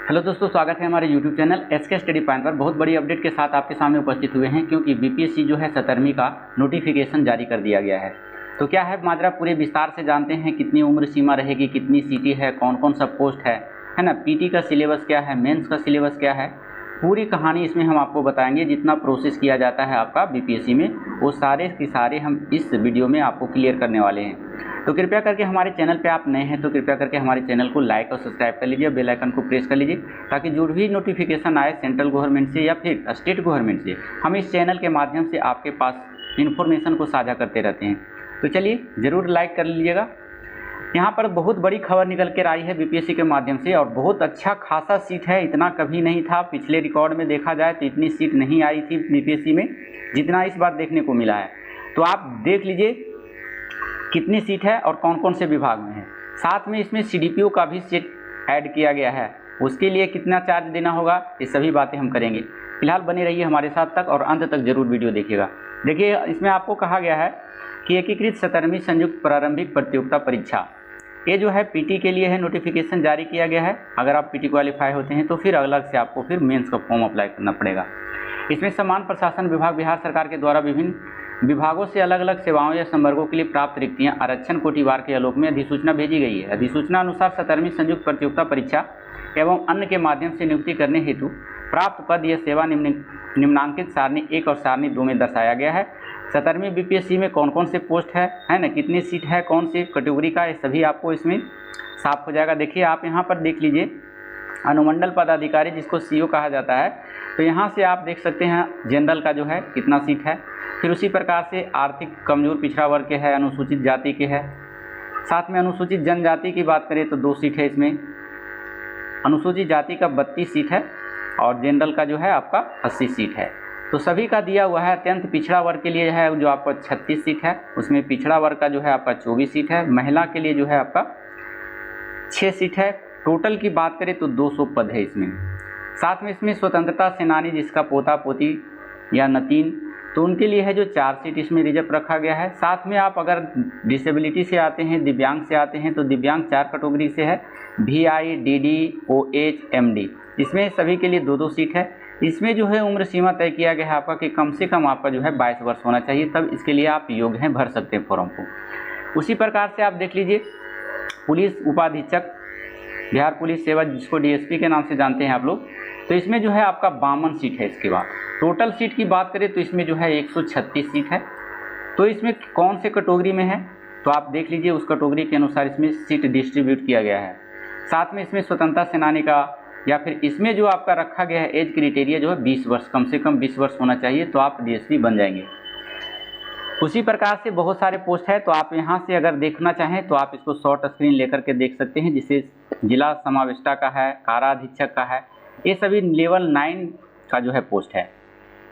Hello दोस्तों, स्वागत है हमारे YouTube channel SK study point पर। बहुत बड़ी अपडेट के साथ आपके सामने उपस्थित हुए हैं क्योंकि बीपीएससी जो है 17वीं का नोटिफिकेशन जारी कर दिया गया है। तो क्या है माजरा, पूरे विस्तार से जानते हैं। कितनी उम्र सीमा रहेगी, कितनी सीटें है, कौन कौन सा पोस्ट है ना, पीटी का सिलेबस क्या है, मेंस का सिलेबस क्या है, पूरी कहानी इसमें हम आपको बताएंगे। जितना प्रोसेस किया जाता है आपका बीपीएससी में, वो सारे के सारे हम इस वीडियो में आपको क्लियर करने वाले हैं। तो कृपया करके हमारे चैनल पे आप नए हैं तो कृपया करके हमारे चैनल को लाइक और सब्सक्राइब कर लीजिए, बेल आइकन को प्रेस कर लीजिए, ताकि जो भी नोटिफिकेशन आए सेंट्रल गवर्नमेंट से या फिर स्टेट गवर्नमेंट से, हम इस चैनल के माध्यम से आपके पास इन्फॉर्मेशन को साझा करते रहते हैं। तो चलिए ज़रूर लाइक कर लीजिएगा। यहाँ पर बहुत बड़ी खबर निकल कर आई है बीपीएससी के माध्यम से, और बहुत अच्छा खासा सीट है। इतना कभी नहीं था, पिछले रिकॉर्ड में देखा जाए तो इतनी सीट नहीं आई थी बीपीएससी में जितना इस बार देखने को मिला है। तो आप देख लीजिए कितनी सीट है और कौन कौन से विभाग में है। साथ में इसमें सीडीपीओ का भी सीट ऐड किया गया है, उसके लिए कितना चार्ज देना होगा, ये सभी बातें हम करेंगे। फिलहाल बने रहिए हमारे साथ तक और अंत तक जरूर वीडियो देखिएगा। देखिए, इसमें आपको कहा गया है कि एकीकृत 17वीं संयुक्त प्रारंभिक प्रतियोगिता परीक्षा, ये जो है पीटी के लिए है, नोटिफिकेशन जारी किया गया है। अगर आप पीटी क्वालिफाई होते हैं तो फिर अलग से आपको फिर मेंस का फॉर्म अप्लाई करना पड़ेगा। इसमें समान प्रशासन विभाग बिहार सरकार के द्वारा विभिन्न विभागों से अलग अलग सेवाओं या संवर्गों के लिए प्राप्त रिक्तियां आरक्षण कोटिवार के आलोक में अधिसूचना भेजी गई है। अधिसूचना अनुसार 17वीं संयुक्त प्रतियोगिता परीक्षा एवं अन्य के माध्यम से नियुक्ति करने हेतु प्राप्त पद या सेवा निम्नांकित सारणी 1 और सारणी 2 में दर्शाया गया है। 17वीं बीपीएससी में कौन कौन से पोस्ट है ना, कितनी सीट है, कौन सी कैटेगरी का, ये सभी आपको इसमें साफ हो जाएगा। देखिए, आप यहाँ पर देख लीजिए अनुमंडल पदाधिकारी, जिसको सीओ कहा जाता है। तो यहाँ से आप देख सकते हैं जनरल का जो है कितना सीट है। फिर उसी प्रकार से आर्थिक कमजोर पिछड़ा वर्ग के है, अनुसूचित जाति के है। साथ में अनुसूचित जनजाति की बात करें तो 2 सीट है इसमें। अनुसूचित जाति का 32 सीट है और जनरल का जो है आपका 80 सीट है। तो सभी का दिया हुआ है। अत्यंत पिछड़ा वर्ग के लिए है जो आपका 36 सीट है, उसमें पिछड़ा वर्ग का जो है आपका 24 सीट है। महिला के लिए जो है आपका 6 सीट है। टोटल की बात करें तो 200 पद है इसमें। साथ में इसमें स्वतंत्रता सेनानी, जिसका पोता पोती या नतीन, तो उनके लिए है जो 4 सीट इसमें रिजर्व रखा गया है। साथ में आप अगर डिसेबिलिटी से आते हैं, दिव्यांग से आते हैं, तो दिव्यांग 4 कैटेगरी से है, VI, DD, OH, MD, इसमें सभी के लिए 2-2 सीट है। इसमें जो है उम्र सीमा तय किया गया है आपका कि कम से कम आपका जो है 22 वर्ष होना चाहिए, तब इसके लिए आप योग्य हैं, भर सकते हैं फॉर्म को। उसी प्रकार से आप देख लीजिए पुलिस उपाधीक्षक, बिहार पुलिस सेवा, जिसको DSP के नाम से जानते हैं आप लोग, तो इसमें जो है आपका 52 सीट है। इसके बाद टोटल सीट की बात करें तो इसमें जो है 136 सीट है। तो इसमें कौन से कैटेगरी में है तो आप देख लीजिए, उस कैटेगरी के अनुसार इसमें सीट डिस्ट्रीब्यूट किया गया है। साथ में इसमें स्वतंत्रता सेनानी का, या फिर इसमें जो आपका रखा गया है एज क्राइटेरिया जो है 20 वर्ष, कम से कम 20 वर्ष होना चाहिए, तो आप DSP बन जाएंगे। उसी प्रकार से बहुत सारे पोस्ट है। तो आप यहाँ से अगर देखना चाहें तो आप इसको शॉर्ट स्क्रीन लेकर के देख सकते हैं, जिसे जिला समाविष्टा का है, कारा अधीक्षक का है, ये सभी लेवल 9 का जो है पोस्ट है।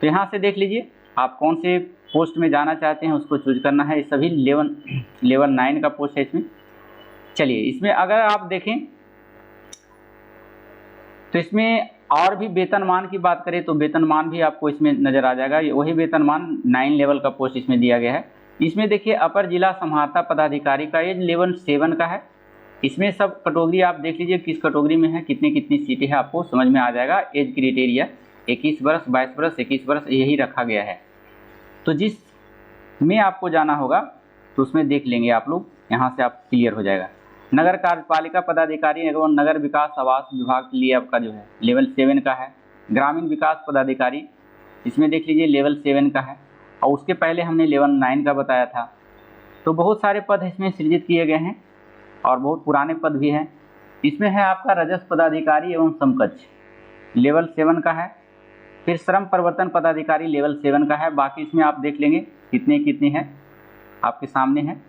तो यहाँ से देख लीजिए आप कौन से पोस्ट में जाना चाहते हैं, उसको चूज करना है। ये सभी लेवल 9 का पोस्ट है इसमें। चलिए, इसमें अगर आप देखें तो इसमें और भी वेतनमान की बात करें तो वेतनमान भी आपको इसमें नज़र आ जाएगा। वही वेतनमान 9 लेवल का पोस्ट इसमें दिया गया है। इसमें देखिए अपर जिला समाहर्ता पदाधिकारी का एज लेवल 7 का है। इसमें सब कैटेगरी आप देख लीजिए किस कैटेगरी में है, कितनी कितनी सीटें हैं, आपको समझ में आ जाएगा। एज क्राइटेरिया 21 वर्ष, 22 वर्ष, 21 वर्ष यही रखा गया है। तो जिस में आपको जाना होगा तो उसमें देख लेंगे आप लोग, यहाँ से आप क्लियर हो जाएगा। नगर कार्यपालिका पदाधिकारी एवं नगर विकास आवास विभाग के लिए आपका जो है लेवल 7 का है। ग्रामीण विकास पदाधिकारी, इसमें देख लीजिए लेवल 7 का है, और उसके पहले हमने लेवल 9 का बताया था। तो बहुत सारे पद इसमें सृजित किए गए हैं और बहुत पुराने पद भी हैं। इसमें है आपका राजस्व पदाधिकारी एवं समकक्ष, लेवल 7 का है। फिर श्रम प्रवर्तन पदाधिकारी लेवल 7 का है। बाकी इसमें आप देख लेंगे कितने कितने हैं, आपके सामने है।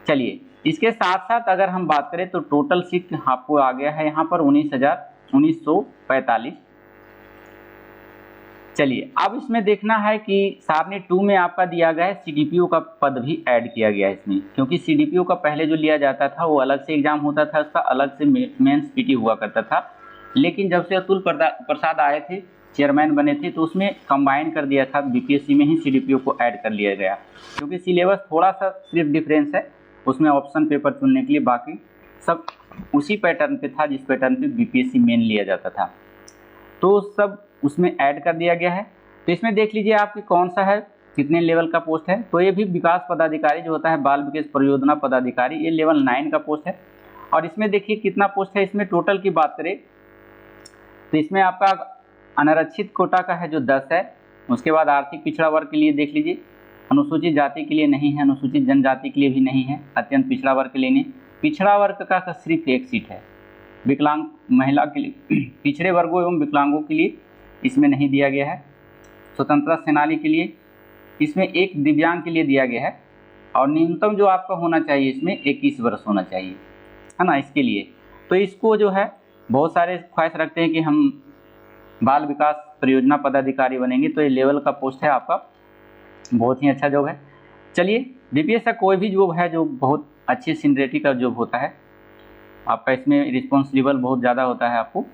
चलिए, इसके साथ साथ अगर हम बात करें तो टोटल सीट आपको आ गया है यहाँ पर 19,945। चलिए, अब इसमें देखना है कि सारणी 2 में आपका दिया गया है सीडीपीओ का पद भी ऐड किया गया है इसमें, क्योंकि सीडीपीओ का पहले जो लिया जाता था वो अलग से एग्जाम होता था, उसका अलग से मेंस पीटी हुआ करता था। लेकिन जब से अतुल प्रसाद आए थे, चेयरमैन बने थे, तो उसमें कंबाइन कर दिया था, बीपीएससी में ही सीडीपीओ को ऐड कर लिया गया। क्योंकि सिलेबस थोड़ा सा सिर्फ डिफरेंस है, उसमें ऑप्शन पेपर चुनने के लिए, बाकी सब उसी पैटर्न पे था जिस पैटर्न पे बीपीएससी मेन लिया जाता था, तो सब उसमें ऐड कर दिया गया है। तो इसमें देख लीजिए आपकी कौन सा है, कितने लेवल का पोस्ट है। तो ये भी विकास पदाधिकारी जो होता है, बाल विकास परियोजना पदाधिकारी, ये लेवल 9 का पोस्ट है। और इसमें देखिए कितना पोस्ट है, इसमें टोटल की बात करें तो इसमें आपका अनारक्षित कोटा का है जो 10 है। उसके बाद आर्थिक पिछड़ा वर्ग के लिए देख लीजिए, अनुसूचित जाति के लिए नहीं है, अनुसूचित जनजाति के लिए भी नहीं है, अत्यंत पिछड़ा वर्ग के लिए नहीं, पिछड़ा वर्ग का सिर्फ 1 सीट है, विकलांग महिला के लिए, पिछड़े वर्गों एवं विकलांगों के लिए इसमें नहीं दिया गया है। स्वतंत्रता सेनानी के लिए इसमें 1 दिव्यांग के लिए दिया गया है। और न्यूनतम जो आपका होना चाहिए इसमें 21 वर्ष होना चाहिए, है ना, इसके लिए। तो इसको जो है बहुत सारे ख्वाहिश रखते हैं कि हम बाल विकास परियोजना पदाधिकारी बनेंगे, तो ये लेवल का पोस्ट है आपका, बहुत ही अच्छा जॉब है। चलिए, बीपीएस का कोई भी जॉब है जो बहुत अच्छी सीनियरिटी का जॉब होता है, आपका इसमें रिस्पॉन्सिबल बहुत ज़्यादा होता है आपको।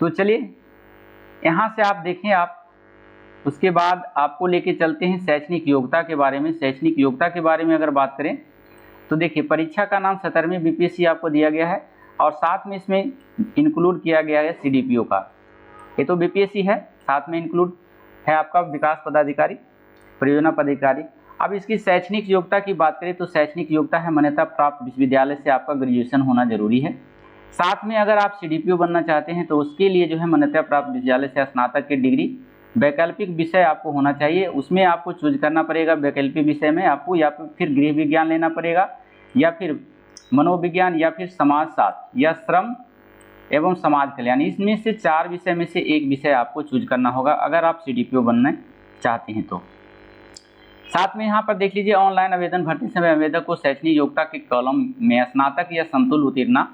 तो चलिए यहाँ से आप देखें, आप उसके बाद आपको लेके चलते हैं शैक्षणिक योग्यता के बारे में। शैक्षणिक योग्यता के बारे में अगर बात करें तो देखिए, परीक्षा का नाम 17वीं बीपीएससी आपको दिया गया है और साथ में इसमें इंक्लूड किया गया है सीडीपीओ का। ये तो बीपीएससी है, साथ में इंक्लूड है आपका विकास पदाधिकारी, परियोजना पदाधिकारी। अब इसकी शैक्षणिक योग्यता की बात करें तो शैक्षणिक योग्यता है मान्यता प्राप्त विश्वविद्यालय से आपका ग्रेजुएशन होना जरूरी है। साथ में अगर आप सीडीपीओ बनना चाहते हैं तो उसके लिए जो है मान्यता प्राप्त विश्वविद्यालय से स्नातक की डिग्री। वैकल्पिक विषय आपको होना चाहिए, उसमें आपको चूज करना पड़ेगा वैकल्पिक विषय में आपको, या फिर गृह विज्ञान लेना पड़ेगा, या फिर मनोविज्ञान, या फिर समाजशास्त्र, या श्रम एवं समाज कल्याण। इसमें से 4 विषय में से एक विषय आपको चूज करना होगा अगर आप सीडीपीओ बनना चाहते हैं तो। साथ में यहाँ पर देख लीजिए, ऑनलाइन आवेदन भरते समय आवेदक को शैक्षणिक योग्यता के कॉलम में स्नातक या समतुल्य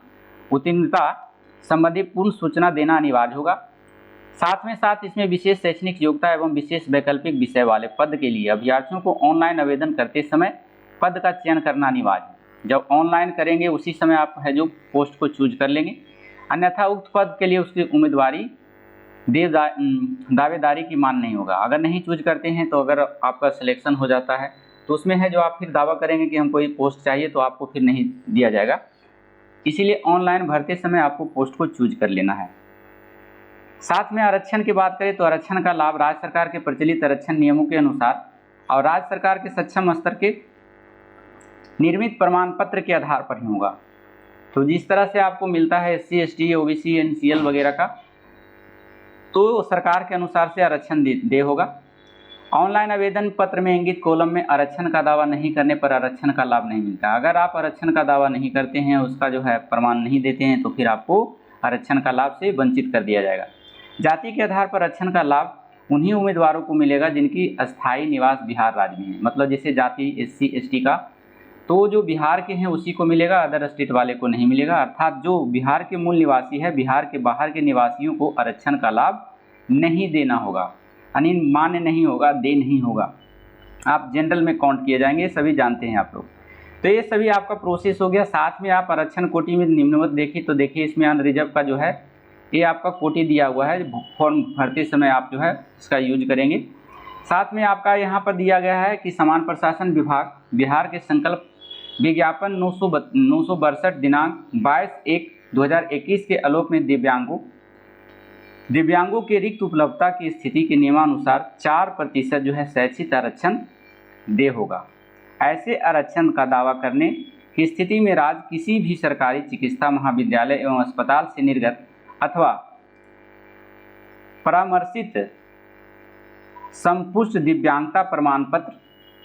उत्तीर्णता संबंधी पूर्ण सूचना देना अनिवार्य होगा। साथ में साथ इसमें विशेष शैक्षणिक योग्यता एवं विशेष वैकल्पिक विषय वाले पद के लिए अभ्यर्थियों को ऑनलाइन आवेदन करते समय पद का चयन करना अनिवार्य है। जब ऑनलाइन करेंगे उसी समय आप है जो पोस्ट को चूज कर लेंगे, अन्यथा उक्त पद के लिए उसकी उम्मीदवारी दावेदारी की मान नहीं होगा। अगर नहीं चूज करते हैं तो अगर आपका सिलेक्शन हो जाता है तो उसमें है जो आप फिर दावा करेंगे कि हमको ये पोस्ट चाहिए तो आपको फिर नहीं दिया जाएगा। इसीलिए ऑनलाइन भरते समय आपको पोस्ट को चूज कर लेना है। साथ में आरक्षण की बात करें तो आरक्षण का लाभ राज्य सरकार के प्रचलित आरक्षण नियमों के अनुसार और राज्य सरकार के सक्षम स्तर के निर्मित प्रमाण पत्र के आधार पर ही होगा। तो जिस तरह से आपको मिलता है SC ST OBC NCL वगैरह का, तो सरकार के अनुसार से आरक्षण दे होगा। ऑनलाइन आवेदन पत्र में इंगित कॉलम में आरक्षण का दावा नहीं करने पर आरक्षण का लाभ नहीं मिलता। अगर आप आरक्षण का दावा नहीं करते हैं, उसका जो है प्रमाण नहीं देते हैं, तो फिर आपको आरक्षण का लाभ से वंचित कर दिया जाएगा। जाति के आधार पर आरक्षण का लाभ उन्हीं उम्मीदवारों को मिलेगा जिनकी अस्थायी निवास बिहार राज्य में है। मतलब जैसे जाति SC ST का तो जो बिहार के हैं उसी को मिलेगा, अदर स्टेट वाले को नहीं मिलेगा। अर्थात जो बिहार के मूल निवासी है, बिहार के बाहर के निवासियों को आरक्षण का लाभ नहीं देना होगा, यानी मान्य नहीं होगा, दे नहीं होगा। आप जनरल में काउंट किए जाएंगे, सभी जानते हैं आप लोग। तो ये सभी आपका प्रोसेस हो गया। साथ में आप आरक्षण कोटि में निम्नवत देखिए तो देखिए, इसमें अनरिजर्व का जो है ये आपका कोटि दिया हुआ है, फॉर्म भरते समय आप जो है इसका यूज करेंगे। साथ में आपका यहाँ पर दिया गया है कि समान प्रशासन विभाग बिहार के संकल्प विज्ञापन 962 दिनांक 22/1/2021 के आलोक में दिव्यांगों के रिक्त उपलब्धता की स्थिति के नियमानुसार 4% जो है शैक्षिक आरक्षण दे होगा। ऐसे आरक्षण का दावा करने की स्थिति में राज्य किसी भी सरकारी चिकित्सा महाविद्यालय एवं अस्पताल से निर्गत अथवा परामर्शित संपुष्ट दिव्यांगता प्रमाण पत्र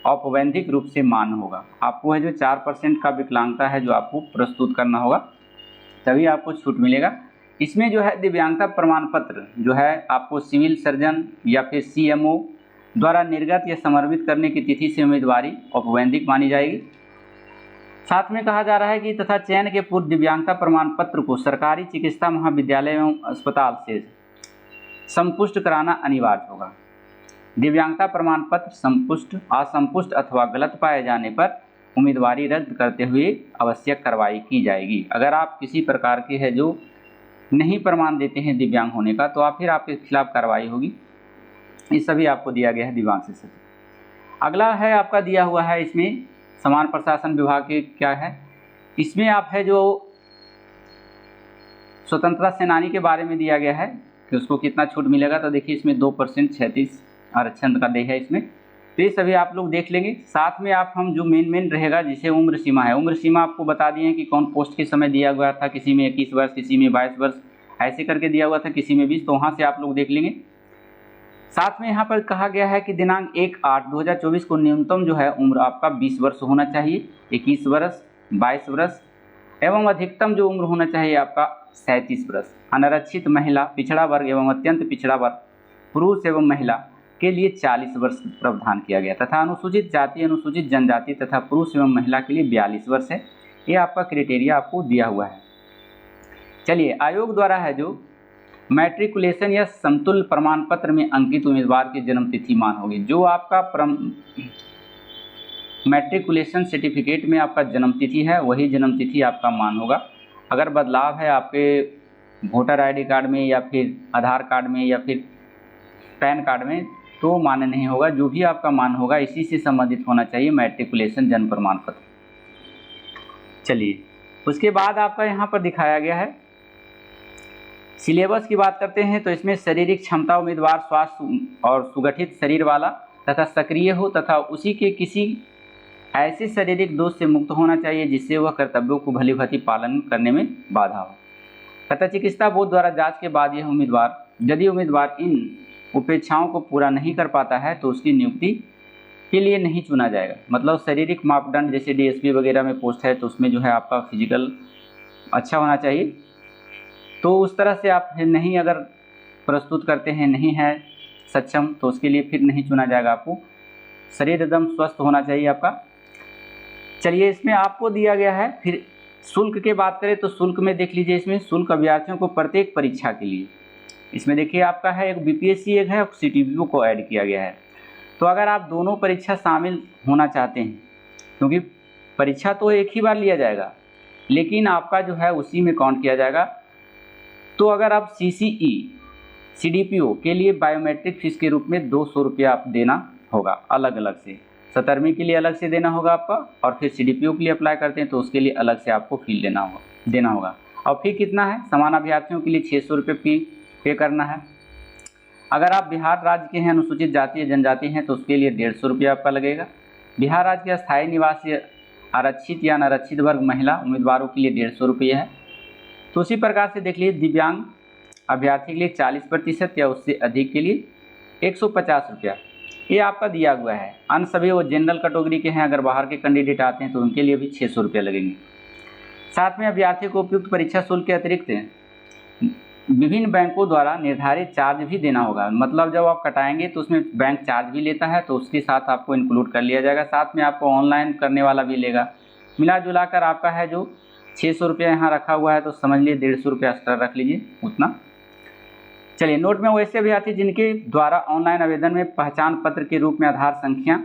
औपबंधिक रूप से मान्य होगा। आपको है जो 4% का विकलांगता है जो आपको प्रस्तुत करना होगा, तभी आपको छूट मिलेगा। इसमें जो है दिव्यांगता प्रमाण पत्र जो है आपको सिविल सर्जन या फिर CMO द्वारा निर्गत या समर्पित करने की तिथि से उम्मीदवारी औपबंधिक मानी जाएगी। साथ में कहा जा रहा है कि तथा चयन के पूर्व दिव्यांगता प्रमाण पत्र को सरकारी चिकित्सा महाविद्यालय एवं अस्पताल से संपुष्ट कराना अनिवार्य होगा। दिव्यांगता प्रमाण पत्र संपुष्ट, असंपुष्ट अथवा गलत पाए जाने पर उम्मीदवारी रद्द करते हुए आवश्यक कार्रवाई की जाएगी। अगर आप किसी प्रकार के है जो नहीं प्रमाण देते हैं दिव्यांग होने का, तो आप फिर आपके खिलाफ कार्रवाई होगी। ये सभी आपको दिया गया है दिव्यांग से। अगला है आपका दिया हुआ है इसमें समान प्रशासन विभाग के क्या है, इसमें आप है जो स्वतंत्रता सेनानी के बारे में दिया गया है कि उसको कितना छूट मिलेगा, तो देखिए इसमें 2% 36 आरक्षण का दे है इसमें, तो ये सभी आप लोग देख लेंगे। साथ में आप हम जो मेन रहेगा जिसे उम्र सीमा है, उम्र सीमा आपको बता दिए हैं कि कौन पोस्ट के समय दिया हुआ था, किसी में 21 वर्ष, किसी में 22 वर्ष, ऐसे करके दिया हुआ था, किसी में 20, तो वहाँ से आप लोग देख लेंगे। साथ में यहाँ पर कहा गया है कि दिनांक 1/8/2024 को न्यूनतम जो है उम्र आपका 20 वर्ष होना चाहिए, 21 वर्ष, 22 वर्ष एवं अधिकतम जो उम्र होना चाहिए आपका 37 वर्ष। अनारक्षित महिला, पिछड़ा वर्ग एवं अत्यंत पिछड़ा वर्ग, पुरुष एवं महिला के लिए 40 वर्ष प्रावधान किया गया तथा अनुसूचित जाति, अनुसूचित जनजाति तथा पुरुष एवं महिला के लिए 42 वर्ष है। ये आपका क्राइटेरिया आपको दिया हुआ है। चलिए, आयोग द्वारा है जो मैट्रिकुलेशन या समतुल्य प्रमाण पत्र में अंकित उम्मीदवार की जन्मतिथि मान होगी। जो आपका मैट्रिकुलेशन सर्टिफिकेट में आपका जन्मतिथि है वही जन्मतिथि आपका मान होगा। अगर बदलाव है आपके वोटर आईडी कार्ड में या फिर आधार कार्ड में या फिर पैन कार्ड में तो मान्य नहीं होगा। जो भी आपका मान होगा इसी से संबंधित होना चाहिए मैट्रिकुलेशन जन्म प्रमाण पत्र। चलिए, उसके बाद आपका यहाँ पर दिखाया गया है सिलेबस की बात करते हैं तो इसमें शारीरिक क्षमता उम्मीदवार स्वास्थ्य और सुगठित शरीर वाला तथा सक्रिय हो तथा उसी के किसी ऐसे शारीरिक दोष से मुक्त होना चाहिए जिससे वह कर्तव्यों को भली भांति पालन करने में बाधा हो तथा चिकित्सा बोर्ड द्वारा जांच के बाद यह उम्मीदवार, यदि उम्मीदवार इन उपेक्षाओं को पूरा नहीं कर पाता है तो उसकी नियुक्ति के लिए नहीं चुना जाएगा। मतलब शारीरिक मापदंड जैसे डीएसपी वगैरह में पोस्ट है तो उसमें जो है आपका फिजिकल अच्छा होना चाहिए, तो उस तरह से आप नहीं अगर प्रस्तुत करते हैं, नहीं है सक्षम, तो उसके लिए फिर नहीं चुना जाएगा। आपको शरीर एकदम स्वस्थ होना चाहिए आपका। चलिए, इसमें आपको दिया गया है। फिर शुल्क की बात करें तो शुल्क में देख लीजिए, इसमें शुल्क अभ्यर्थियों को प्रत्येक परीक्षा के लिए इसमें देखिए आपका है एक बीपीएससी एक है और सीटीपीओ को ऐड किया गया है। तो अगर आप दोनों परीक्षा शामिल होना चाहते हैं, क्योंकि परीक्षा तो एक ही बार लिया जाएगा लेकिन आपका जो है उसी में काउंट किया जाएगा, तो अगर आप सीसीई सीडीपीओ के लिए बायोमेट्रिक फीस के रूप में 200 रुपया आप देना होगा अलग अलग से। 17वीं के लिए अलग से देना होगा आपका, और फिर सीडीपीओ के लिए अप्लाई करते हैं तो उसके लिए अलग से आपको फी देना होगा। और फी कितना है? समान अभ्यर्थियों के लिए 600 रुपये फी पे करना है। अगर आप बिहार राज्य के हैं, अनुसूचित जाति या जनजाति हैं, तो उसके लिए 150 रुपया आपका लगेगा। बिहार राज्य के स्थायी निवासी आरक्षित या अनारक्षित वर्ग महिला उम्मीदवारों के लिए 150 रुपये है। तो उसी प्रकार से देख लीजिए, दिव्यांग अभ्यर्थी के लिए 40% या उससे अधिक के लिए 150 रुपया ये आपका दिया हुआ है। अन्य सभी वो जनरल कैटेगरी के हैं, अगर बाहर के कैंडिडेट आते हैं तो उनके लिए भी 600 रुपया लगेंगे। साथ में अभ्यर्थी को उपयुक्त परीक्षा शुल्क के अतिरिक्त विभिन्न बैंकों द्वारा निर्धारित चार्ज भी देना होगा। मतलब जब आप कटाएंगे तो उसमें बैंक चार्ज भी लेता है, तो उसके साथ आपको इंक्लूड कर लिया जाएगा। साथ में आपको ऑनलाइन करने वाला भी लेगा। मिला जुला कर आपका है जो 600 रुपया यहाँ रखा हुआ है, तो समझ लीजिए 150 रुपया एक्स्ट्रा रख लीजिए उतना। चलिए, नोट में वैसे अभ्यर्थी जिनके द्वारा ऑनलाइन आवेदन में पहचान पत्र के रूप में आधार संख्या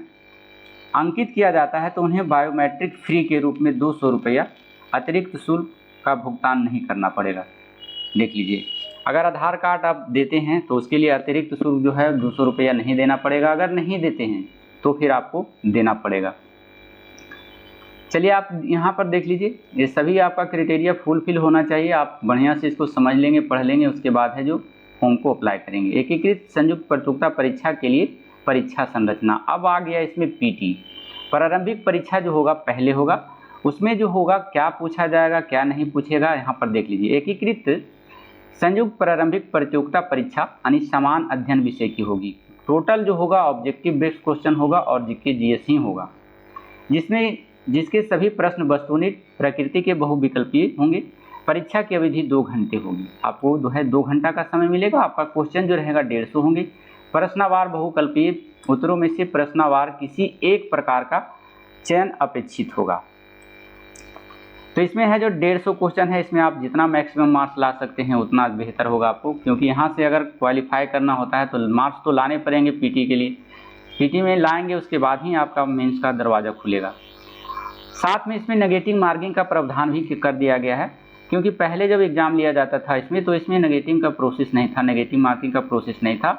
अंकित किया जाता है तो उन्हें बायोमेट्रिक फ्री के रूप में 200 रुपया अतिरिक्त शुल्क का भुगतान नहीं करना पड़ेगा। देख लीजिए, अगर आधार कार्ड आप देते हैं तो उसके लिए अतिरिक्त शुल्क जो है 200 रुपया नहीं देना पड़ेगा। अगर नहीं देते हैं तो फिर आपको देना पड़ेगा। चलिए, आप यहाँ पर देख लीजिए, ये सभी आपका क्राइटेरिया फुलफिल होना चाहिए। आप बढ़िया से इसको समझ लेंगे, पढ़ लेंगे, उसके बाद है जो फॉर्म को अप्लाई करेंगे। एकीकृत संयुक्त प्रतियोगिता परीक्षा के लिए परीक्षा संरचना। अब आ गया इसमें पीटी। प्रारंभिक परीक्षा जो होगा पहले होगा, उसमें जो होगा क्या पूछा जाएगा क्या नहीं पूछेगा यहाँ पर देख लीजिए। एकीकृत संयुक्त प्रारंभिक प्रतियोगिता परीक्षा यानी समान अध्ययन विषय की होगी। टोटल जो होगा ऑब्जेक्टिव बेस्ड क्वेश्चन होगा और जीके जीएस ही होगा, जिसके सभी प्रश्न वस्तुनिष्ठ प्रकृति के बहुविकल्पीय होंगे। परीक्षा की अवधि 2 घंटे होगी। आपको जो है 2 घंटा का समय मिलेगा। आपका क्वेश्चन जो रहेगा 150 होंगे। प्रश्नावार बहुकल्पीय उत्तरों में से प्रश्नावार किसी एक प्रकार का चयन अपेक्षित होगा। तो इसमें है जो 150 क्वेश्चन है, इसमें आप जितना मैक्सिमम मार्क्स ला सकते हैं उतना बेहतर होगा आपको, क्योंकि यहाँ से अगर क्वालिफाई करना होता है तो मार्क्स तो लाने पड़ेंगे पीटी के लिए। पीटी में लाएंगे उसके बाद ही आपका मेंस का दरवाज़ा खुलेगा। साथ में इसमें नेगेटिव मार्किंग का प्रावधान भी कर दिया गया है, क्योंकि पहले जब एग्ज़ाम लिया जाता था इसमें तो इसमें नेगेटिव का प्रोसेस नहीं था, नेगेटिव मार्किंग का प्रोसेस नहीं था।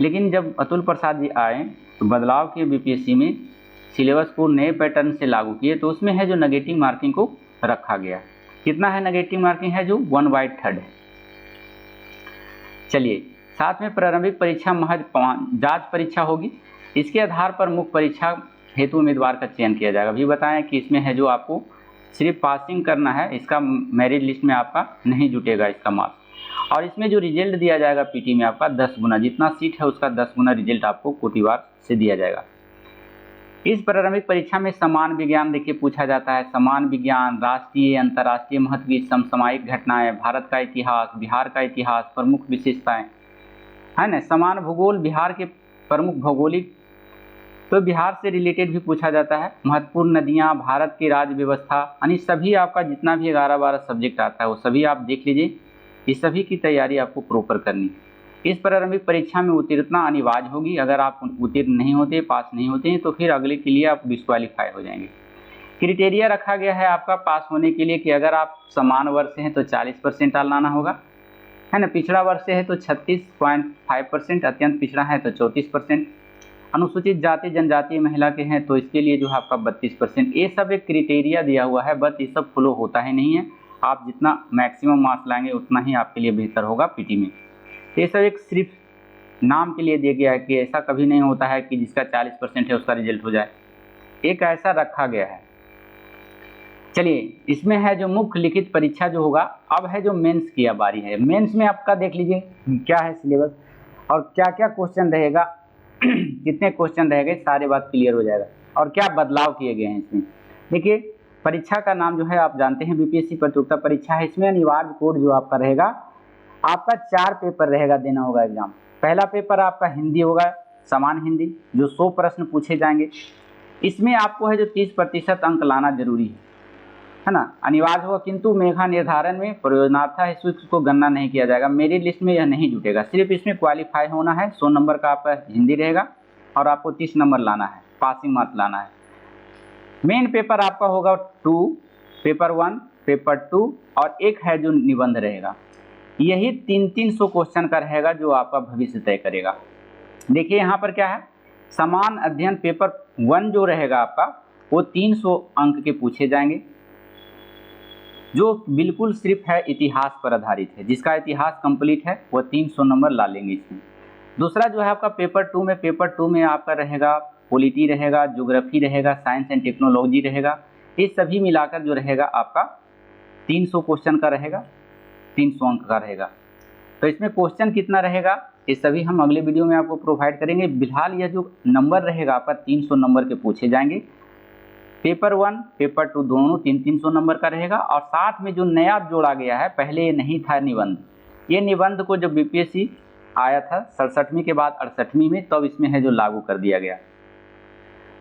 लेकिन जब अतुल प्रसाद जी आए तो बदलाव किए बीपीएससी में, सिलेबस को नए पैटर्न से लागू किए, तो उसमें है जो नेगेटिव मार्किंग को रखा गया। कितना है नेगेटिव मार्किंग है जो 1/3 है। चलिए, साथ में प्रारंभिक परीक्षा महज जांच परीक्षा होगी। इसके आधार पर मुख्य परीक्षा हेतु उम्मीदवार का चयन किया जाएगा। अभी बताएं कि इसमें है जो आपको सिर्फ पासिंग करना है, इसका मेरिट लिस्ट में आपका नहीं जुटेगा इसका मार्क्स। और इसमें जो रिजल्ट दिया जाएगा पीटी में आपका 10 गुना, जितना सीट है उसका 10 गुना रिजल्ट आपको कोटिवार से दिया जाएगा। इस प्रारंभिक परीक्षा में समान विज्ञान देखिए पूछा जाता है। समान विज्ञान, राष्ट्रीय अंतर्राष्ट्रीय महत्व की समसामयिक घटनाएं, भारत का इतिहास, बिहार का इतिहास, प्रमुख विशेषताएं, है ना। समान भूगोल, बिहार के प्रमुख भौगोलिक, तो बिहार से रिलेटेड भी पूछा जाता है। महत्वपूर्ण नदियां, भारत की राज्य व्यवस्था, यानी सभी आपका जितना भी 11-12 सब्जेक्ट आता है वो सभी आप देख लीजिए। इस सभी की तैयारी आपको प्रॉपर करनी है। इस प्रारंभिक परीक्षा में उत्तीर्णता अनिवार्य होगी। अगर आप उत्तीर्ण नहीं होते, पास नहीं होते हैं, तो फिर अगले के लिए आप डिस्क्वालीफाई हो जाएंगे। क्राइटेरिया रखा गया है आपका पास होने के लिए कि अगर आप समान वर्ग से हैं तो 40% लाना होगा, है ना। पिछड़ा वर्ग से है तो 36.5%, अत्यंत पिछड़ा है तो 34%, अनुसूचित जाति जनजातीय महिला के हैं तो इसके लिए जो है आपका 32%। ये सब एक क्राइटेरिया दिया हुआ है, बट ये सब फॉलो होता ही नहीं है। आप जितना मैक्सिमम मार्क्स लाएंगे उतना ही आपके लिए बेहतर होगा पीटी में। ये सब एक सिर्फ नाम के लिए दिया गया है कि ऐसा कभी नहीं होता है कि जिसका 40% है उसका रिजल्ट हो जाए, एक ऐसा रखा गया है। चलिए, इसमें है जो मुख्य लिखित परीक्षा जो होगा, अब है जो मेंस की बारी है। मेंस में आपका देख लीजिए क्या है सिलेबस और क्या क्या क्वेश्चन रहेगा, कितने क्वेश्चन रहेंगे, सारी बात क्लियर हो जाएगा और क्या बदलाव किए गए हैं इसमें। देखिए, परीक्षा का नाम जो है आप जानते हैं बीपीएससी प्रतियोगिता परीक्षा है। इसमें अनिवार्य कोड जो आपका रहेगा, आपका 4 पेपर रहेगा, देना होगा एग्जाम। पहला पेपर आपका हिंदी होगा, समान हिंदी, जो 100 प्रश्न पूछे जाएंगे। इसमें आपको है जो 30% अंक लाना जरूरी है ना, अनिवार्य होगा। किंतु मेधा निर्धारण में प्रयोजनार्थ हेतु को गणना नहीं किया जाएगा, मेरिट लिस्ट में यह नहीं जुटेगा। सिर्फ इसमें क्वालिफाई होना है। 100 नंबर का आपका हिंदी रहेगा और आपको 30 नंबर लाना है, पासिंग मार्क्स लाना है। मेन पेपर आपका होगा 2, पेपर 1, पेपर 2 और एक है जो निबंध रहेगा। यही 300 क्वेश्चन का रहेगा जो आपका भविष्य तय करेगा। देखिए यहाँ पर क्या है, समान अध्ययन पेपर 1 जो रहेगा आपका वो 300 अंक के पूछे जाएंगे, जो बिल्कुल सिर्फ है इतिहास पर आधारित है। जिसका इतिहास कंप्लीट है वो 300 नंबर ला लेंगे इसमें। दूसरा जो है आपका पेपर 2 में आपका रहेगा पॉलिटी रहेगा, ज्योग्राफी रहेगा, साइंस एंड टेक्नोलॉजी रहेगा। ये सभी मिलाकर जो रहेगा आपका 300 क्वेश्चन का रहेगा, 300 अंक का रहेगा। तो इसमें क्वेश्चन कितना रहेगा ये सभी हम अगले वीडियो में आपको प्रोवाइड करेंगे। फिलहाल यह जो नंबर रहेगा आपका 300 नंबर के पूछे जाएंगे। पेपर 1, पेपर 2 दोनों 300 नंबर का रहेगा। और साथ में जो नया जोड़ा गया है, पहले ये नहीं था निबंध। ये निबंध को जब बीपीएससी आया था 67वीं के बाद 68वीं में, तब इसमें है जो लागू कर दिया गया।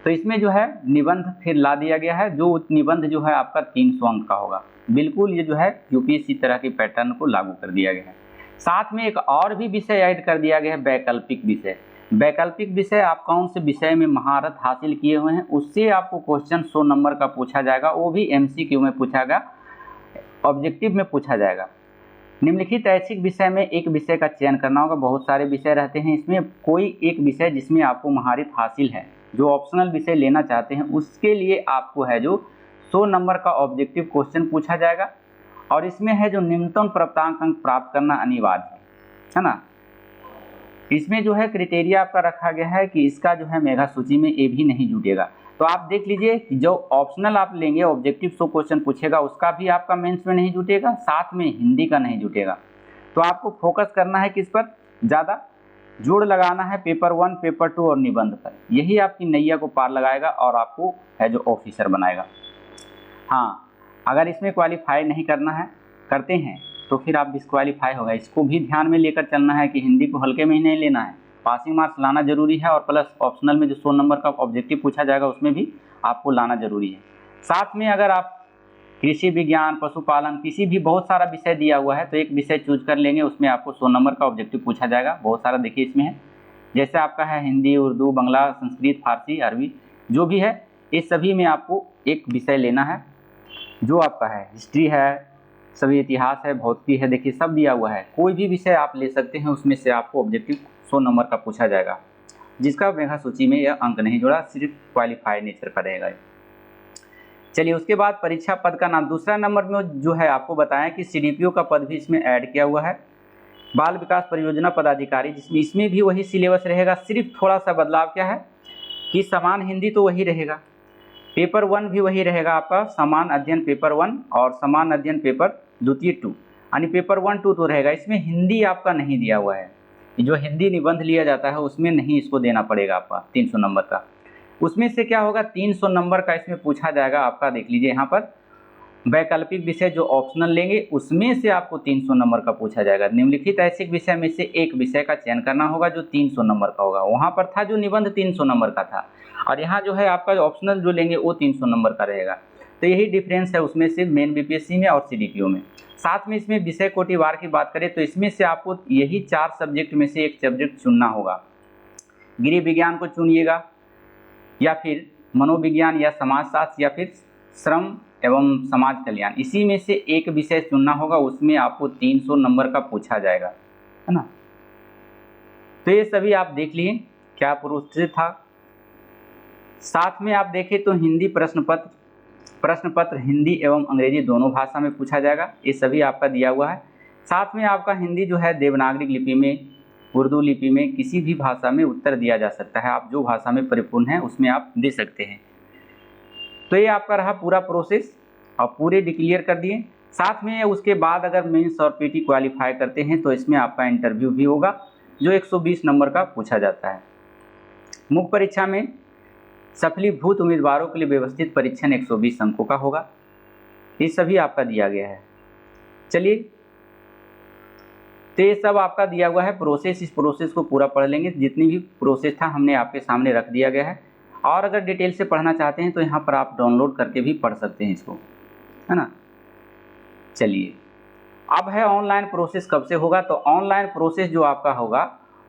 तो इसमें जो है निबंध फिर ला दिया गया है, जो निबंध जो है आपका 300 अंक का होगा। बिल्कुल ये जो है यूपीएससी तरह के पैटर्न को लागू कर दिया गया है। साथ में एक और भी विषय ऐड कर दिया गया है, वैकल्पिक विषय। वैकल्पिक विषय आप कौन से विषय में महारत हासिल किए हुए हैं, उससे आपको क्वेश्चन 100 नंबर का पूछा जाएगा। वो भी एमसीक्यू में पूछा जाएगा, ऑब्जेक्टिव में पूछा जाएगा। निम्नलिखित ऐच्छिक विषय में एक विषय का चयन करना होगा। बहुत सारे विषय रहते हैं, इसमें कोई एक विषय जिसमें आपको महारत हासिल है, जो ऑप्शनल विषय लेना चाहते हैं, उसके लिए आपको है जो 100 नंबर का ऑब्जेक्टिव क्वेश्चन पूछा जाएगा। और इसमें है जो न्यूनतम प्राप्तांक अंक प्राप्त करना अनिवार्य है ना। इसमें जो है क्राइटेरिया आपका रखा गया है कि इसका जो है मेगा सूची में ये भी नहीं जुटेगा। तो आप देख लीजिए कि जो ऑप्शनल आप लेंगे, ऑब्जेक्टिव 100 क्वेश्चन पूछेगा, उसका भी आपका मेंस में नहीं जुटेगा, साथ में हिंदी का नहीं जुटेगा। तो आपको फोकस करना है किस पर, ज़्यादा जोड़ लगाना है पेपर 1, पेपर 2 और निबंध पर। यही आपकी नैया को पार लगाएगा और आपको है जो ऑफिसर बनाएगा। हाँ, अगर इसमें क्वालिफाई नहीं करते हैं तो फिर आप डिस्क्वालीफाई होगा। इसको भी ध्यान में लेकर चलना है कि हिंदी को हल्के में ही नहीं लेना है, पासिंग मार्क्स लाना जरूरी है। और प्लस ऑप्शनल में जो 100 नंबर का ऑब्जेक्टिव पूछा जाएगा उसमें भी आपको लाना जरूरी है। साथ में अगर आप कृषि विज्ञान, पशुपालन, किसी भी बहुत सारा विषय दिया हुआ है तो एक विषय चूज कर लेंगे, उसमें आपको 100 नंबर का ऑब्जेक्टिव पूछा जाएगा। बहुत सारा देखिए इसमें है, जैसे आपका है हिंदी, उर्दू, बांग्ला, संस्कृत, फारसी, अरबी, जो भी है इस सभी में आपको एक विषय लेना है। जो आपका है हिस्ट्री है, सभी इतिहास है, भौतिकी है, देखिए सब दिया हुआ है। कोई भी विषय आप ले सकते हैं, उसमें से आपको ऑब्जेक्टिव 100 नंबर का पूछा जाएगा, जिसका मेगा सूची में यह अंक नहीं जोड़ा, सिर्फ क्वालिफाई नेचर का रहेगा। चलिए उसके बाद परीक्षा पद का नाम, दूसरा नंबर में जो है आपको बताया कि CDPO का पद भी इसमें ऐड किया हुआ है, बाल विकास परियोजना पदाधिकारी, जिसमें इसमें भी वही सिलेबस रहेगा, सिर्फ थोड़ा सा बदलाव क्या है कि समान हिंदी तो वही रहेगा, पेपर 1 भी वही रहेगा आपका, समान अध्ययन पेपर 1 और समान अध्ययन पेपर द्वितीय 2, यानी पेपर 1, 2 तो रहेगा। इसमें हिंदी आपका नहीं दिया हुआ है, जो हिंदी निबंध लिया जाता है उसमें नहीं इसको देना पड़ेगा आपका 300 नंबर का। उसमें से क्या होगा 300 नंबर का इसमें पूछा जाएगा आपका, देख लीजिए यहाँ पर वैकल्पिक विषय जो ऑप्शनल लेंगे उसमें से आपको 300 नंबर का पूछा जाएगा। निम्नलिखित ऐच्छिक विषय में से एक विषय का चयन करना होगा जो 300 नंबर का होगा। वहाँ पर था जो निबंध 300 नंबर का था और यहाँ जो है आपका ऑप्शनल जो लेंगे वो 300 नंबर का रहेगा। तो यही डिफरेंस है उसमें से मेन BPSC में और CDPO में। साथ में इसमें विषय कोटिवार की बात करें तो इसमें से आपको यही 4 सब्जेक्ट में से एक सब्जेक्ट चुनना होगा। गृह विज्ञान को चुनिएगा या फिर मनोविज्ञान या समाजशास्त्र या फिर श्रम एवं समाज कल्याण, इसी में से एक विषय चुनना होगा, उसमें आपको 300 नंबर का पूछा जाएगा, है ना। तो ये सभी आप देख लिए क्या प्रोसेस था। साथ में आप देखें तो हिंदी प्रश्न पत्र हिंदी एवं अंग्रेजी दोनों भाषा में पूछा जाएगा, ये सभी आपका दिया हुआ है। साथ में आपका हिंदी जो है देवनागरी लिपि में, उर्दू लिपि में, किसी भी भाषा में उत्तर दिया जा सकता है, आप जो भाषा में परिपूर्ण है उसमें आप दे सकते हैं। तो ये आपका रहा पूरा प्रोसेस और पूरे डिक्लेयर कर दिए। साथ में उसके बाद अगर मेंस और PT क्वालिफाई करते हैं तो इसमें आपका इंटरव्यू भी होगा जो 120 नंबर का पूछा जाता है। मुख्य परीक्षा में सफलीभूत उम्मीदवारों के लिए व्यवस्थित परीक्षण 120 अंकों का होगा। ये सभी आपका दिया गया है। चलिए तो ये सब आपका दिया हुआ है प्रोसेस, इस प्रोसेस को पूरा पढ़ लेंगे। जितनी भी प्रोसेस था हमने आपके सामने रख दिया गया है और अगर डिटेल से पढ़ना चाहते हैं तो यहाँ पर आप डाउनलोड करके भी पढ़ सकते हैं इसको, है ना। चलिए अब है ऑनलाइन प्रोसेस कब से होगा। तो ऑनलाइन प्रोसेस जो आपका होगा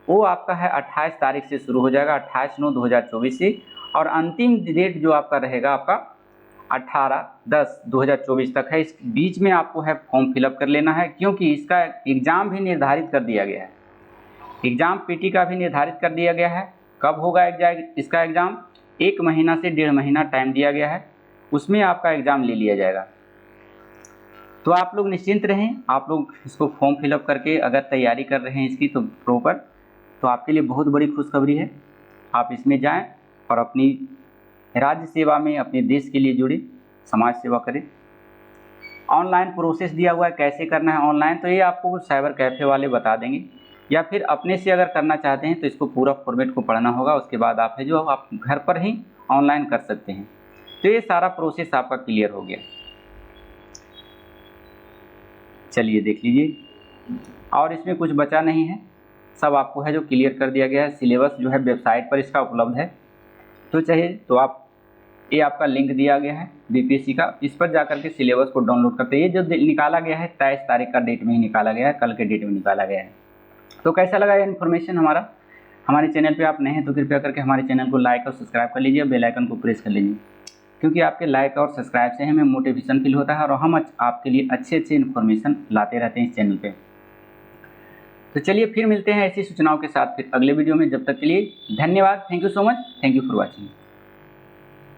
वो आपका है 28 तारीख से शुरू हो जाएगा, 28/9/2024 से, और अंतिम डेट जो आपका रहेगा आपका 18/10/2024 तक है। इस बीच में आपको है फॉर्म फिलअप कर लेना है, क्योंकि इसका एग्ज़ाम भी निर्धारित कर दिया गया है। एग्ज़ाम PT का भी निर्धारित कर दिया गया है। कब होगा इसका एग्ज़ाम, 1 महीना से 1.5 महीना टाइम दिया गया है, उसमें आपका एग्ज़ाम ले लिया जाएगा। तो आप लोग निश्चिंत रहें, आप लोग इसको फॉर्म फिलअप करके अगर तैयारी कर रहे हैं इसकी तो प्रॉपर, तो आपके लिए बहुत बड़ी खुशखबरी है। आप इसमें जाएं और अपनी राज्य सेवा में अपने देश के लिए जुड़े, समाज सेवा करें। ऑनलाइन प्रोसेस दिया हुआ है कैसे करना है ऑनलाइन, तो ये आपको साइबर कैफ़े वाले बता देंगे, या फिर अपने से अगर करना चाहते हैं तो इसको पूरा फॉर्मेट को पढ़ना होगा। उसके बाद आप है जो आप घर पर ही ऑनलाइन कर सकते हैं। तो ये सारा प्रोसेस आपका क्लियर हो गया। चलिए देख लीजिए, और इसमें कुछ बचा नहीं है, सब आपको है जो क्लियर कर दिया गया है। सिलेबस जो है वेबसाइट पर इसका उपलब्ध है, तो चाहिए तो आप, ये आपका लिंक दिया गया है BPSC का, इस पर जाकर के सिलेबस को डाउनलोड करते हैं। ये जो निकाला गया है 23 तारीख का डेट में ही निकाला गया है, कल के डेट में निकाला गया है। तो कैसा लगा ये इन्फॉर्मेशन हमारे चैनल पे आप नए हैं तो कृपया करके हमारे चैनल को लाइक और सब्सक्राइब कर लीजिए, बेल आइकन को प्रेस कर लीजिए, क्योंकि आपके लाइक और सब्सक्राइब से हमें मोटिवेशन फील होता है और हम आपके लिए अच्छे इन्फॉर्मेशन लाते रहते हैं इस चैनल पे। तो चलिए फिर मिलते हैं ऐसी सूचनाओं के साथ फिर अगले वीडियो में। जब तक के लिए धन्यवाद। Thank you so much. Thank you for watching.